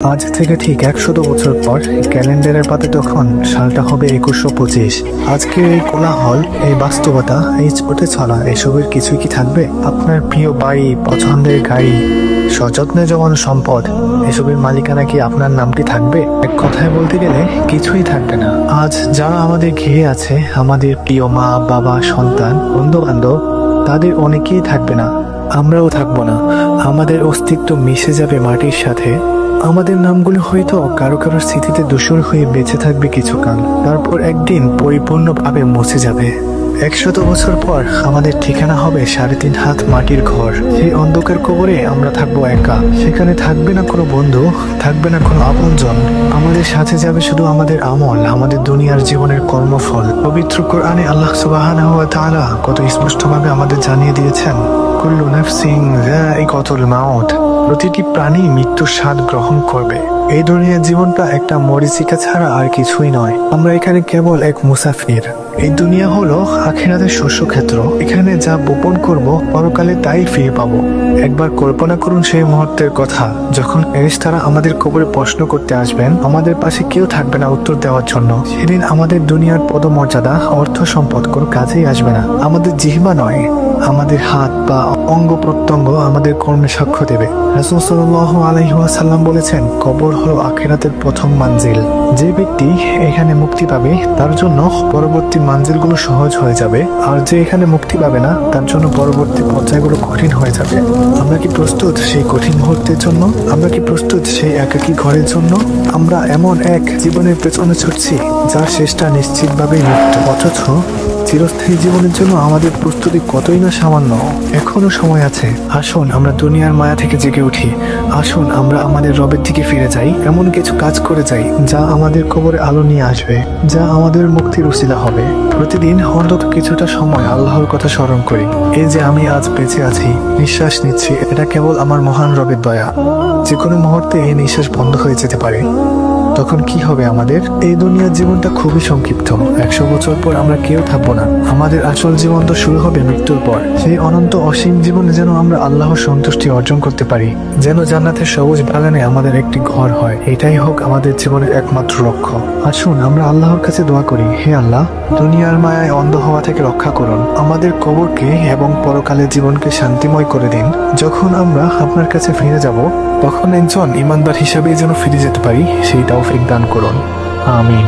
আজ থেকে ঠিক ১০০ বছর পর ক্যালেন্ডারের পাতে তখন সালটা হবে ২১২৫। আজকের এই কোলাহল, এই বাস্তবতা, এই ছোটে ছড়া এসবের কিছুই কি থাকবে? আপনার প্রিয় বাড়ি, পছন্দের গাড়ি, সযত্নে জমানো সম্পদ, এসবের মালিকানা কি আপনার নামটি থাকবে? এক কথায় বলতে গেলে কিছুই থাকবে না। আজ যারা আমাদের ঘিরে আছে, আমাদের প্রিয় মা, বাবা, সন্তান, বন্ধু বান্ধব, তাদের অনেকেই থাকবে না। আমরাও থাকবো না। আমাদের অস্তিত্ব মিশে যাবে মাটির সাথে। আমাদের নামগুলো হয়তো কারো কারোর স্মৃতিতে ধূসর হয়ে বেঁচে থাকবে কিছুকাল, তারপর একদিন পরিপূর্ণভাবে মুছে যাবে। ১০০ বছর পর আমাদের ঠিকানা হবে ৩.৫ হাত মাটির ঘর। সেই অন্ধকার কবরে আমরা থাকবো একা। সেখানে থাকবে না কোনো বন্ধু, থাকবে না কোনো আপনজন। আমাদের সাথে যাবে শুধু আমাদের আমল, আমাদের দুনিয়ার জীবনের কর্মফল। পবিত্র কোরআনে আল্লাহ সুবহানাহু ওয়া তাআলা কত স্পষ্টভাবে আমাদের জানিয়ে দিয়েছেন, কুল্লু নাফসিন যায়িকাতুল মাউত, প্রতিটি প্রাণী মৃত্যুর স্বাদ গ্রহণ করবে। এই দুনিয়ার জীবনটা একটা মরীচিকা ছাড়া আর কিছুই নয়। আমরা এখানে কেবল এক মুসাফির। এই দুনিয়া হলো আখিরাতের শস্যক্ষেত্র। এখানে যা বপন করব, পরকালে তাই ফিরে পাবো। একবার কল্পনা করুন সেই মুহূর্তের কথা, যখন ফেরেশতারা আমাদের কবরে প্রশ্ন করতে আসবেন, আমাদের পাশে কেউ থাকবে না উত্তর দেওয়ার জন্য। সেদিন আমাদের দুনিয়ার পদমর্যাদা, অর্থ সম্পদ কোনো কাজেই আসবে না। আমাদের জিহ্বা নয়, আমাদের হাত বা অঙ্গ প্রত্যঙ্গ আমাদের কর্মে সাক্ষ্য দেবে। রাসূল সাল্লাল্লাহু আলাইহি ওয়াসাল্লাম বলেছেন, কবর হলো আখিরাতের প্রথম মানজিল। যে ব্যক্তি এখানে মুক্তি পাবে, তার জন্য পরবর্তী মানজিলগুলো সহজ হয়ে যাবে, আর যে এখানে মুক্তি পাবে না, তার জন্য পরবর্তী পর্যায়গুলো কঠিন হয়ে যাবে। আমরা কি প্রস্তুত সেই কঠিন মুহূর্তের জন্য? আমরা কি প্রস্তুত সেই একাকী ঘরের জন্য? আমরা এমন এক জীবনের পেছনে ছুটছি যার শেষটা নিশ্চিতভাবেই মৃত্যু, অথচ চিরস্থায়ী জীবনের জন্য আমাদের প্রস্তুতি কতই না সামান্য। এখনো সময় আছে। আসুন আমরা দুনিয়ার মায়া থেকে জেগে উঠি। আসুন আমরা আমাদের রবের দিকে ফিরে যাই। এমন কিছু কাজ করে যাই যা আমাদের কবরে আলো নিয়ে আসবে, যা আমাদের মুক্তির উসিলা হবে। প্রতিদিন অন্তত কিছুটা সময় আল্লাহর কথা স্মরণ করি। এই যে আমি আজ বেঁচে আছি, নিঃশ্বাস নিচ্ছি, এটা কেবল আমার মহান রবের দয়া। যে কোনো মুহূর্তে এই নিঃশ্বাস বন্ধ হয়ে যেতে পারে। তখন কি হবে আমাদের? এই দুনিয়ার জীবনটা খুবই সংক্ষিপ্ত। ১০০ বছর পর আমরা কেউ থাকবো না। আমাদের আসল জীবন তো শুরু হবে মৃত্যুর পর। সেই অনন্ত অসীম জীবনে যেন আমরা আল্লাহর সন্তুষ্টি অর্জন করতে পারি, যেন জান্নাতের সবুজ বাগানে আমাদের একটি ঘর হয়। এটাই হোক আমাদের জীবনের একমাত্র লক্ষ্য। আসুন আমরা আল্লাহর কাছে দোয়া করি, হে আল্লাহ, দুনিয়ার মায়ায় অন্ধ হওয়া থেকে রক্ষা করুন। আমাদের কবরকে এবং পরকালের জীবনকে শান্তিময় করে দিন। যখন আমরা আপনার কাছে ফিরে যাব, তখন একজন ইমানদার হিসেবে যেন ফিরে যেতে পারি, সেই তৌফিক দান করুন। আমিন।